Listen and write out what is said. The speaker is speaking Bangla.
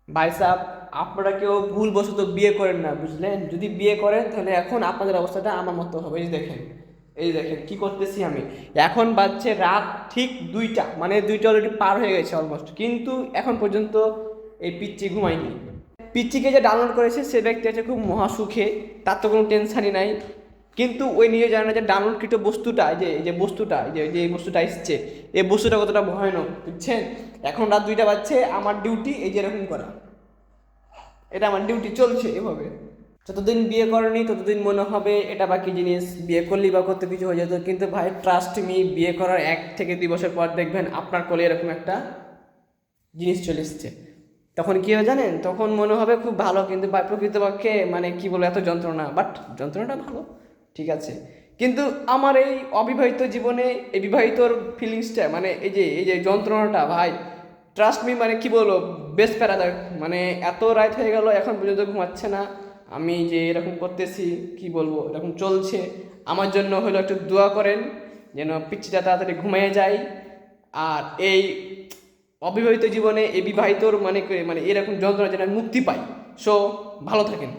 ভাই সাহেব, আপনারা কেউ ভুলবশত বিয়ে করেন না, বুঝলেন? যদি বিয়ে করেন তাহলে এখন আপনাদের অবস্থাটা আমার মতো হবে। এই যে দেখেন, এই দেখেন কি করতেছি আমি। এখন বাজছে রাত ঠিক 2টা, মানে 2টা অলরেডি পার হয়ে গেছে অলমোস্ট, কিন্তু এখন পর্যন্ত এই পিচ্চি ঘুমায়নি। পিচ্চিকে যে ডাউনলোড করেছে সে ব্যক্তি আছে খুব মহাসুখে, তার তো কোনো টেনশানই নাই। কিন্তু ওই নিজে জানে না যে ডাউনলোডকৃত বস্তুটা, এই যে বস্তুটা, এই যে এই বস্তুটা এসছে, এই বস্তুটা কতটা ভয়ানক, বুঝছেন? এখন রাত 2টা বাজছে, আমার ডিউটি এই যে এরকম করা, এটা আমার ডিউটি চলছে এভাবে। যতদিন বিয়ে করেনি ততদিন মনে হবে এটা বাকি জিনিস, বিয়ে করলেই বা কত কিছু হয়ে যেত। কিন্তু ভাই ট্রাস্ট মি, বিয়ে করার 1 থেকে 2 বছর পর দেখবেন আপনার কোলে এরকম একটা জিনিস চলে এসছে। তখন কী হবে জানেন? তখন মনে হবে খুব ভালো, কিন্তু বা প্রকৃতপক্ষে মানে কী বলবো, এত যন্ত্রণা, বাট যন্ত্রণাটা ভালো, ঠিক আছে। কিন্তু আমার এই অবিবাহিত জীবনে এই বিবাহিতর ফিলিংসটা, মানে এই যে যন্ত্রণাটা ভাই, ট্রাস্ট মি, মানে কি বলবো, বেশ প্যারাদায়ক। মানে এত রাত হয়ে গেল এখন পর্যন্ত ঘুমাচ্ছে না, আমি যে এরকম করতেছি, কি বলবো, এরকম চলছে। আমার জন্য হলো একটু দোয়া করেন যেন পিচ্চিটা তাড়াতাড়ি ঘুমিয়ে যায়। আর এই অবিবাহিত জীবনে এই বিবাহিতর মানে মানে এরকম যন্ত্রণা যেন আমি মুক্তি পাই। সো ভালো থাকেন।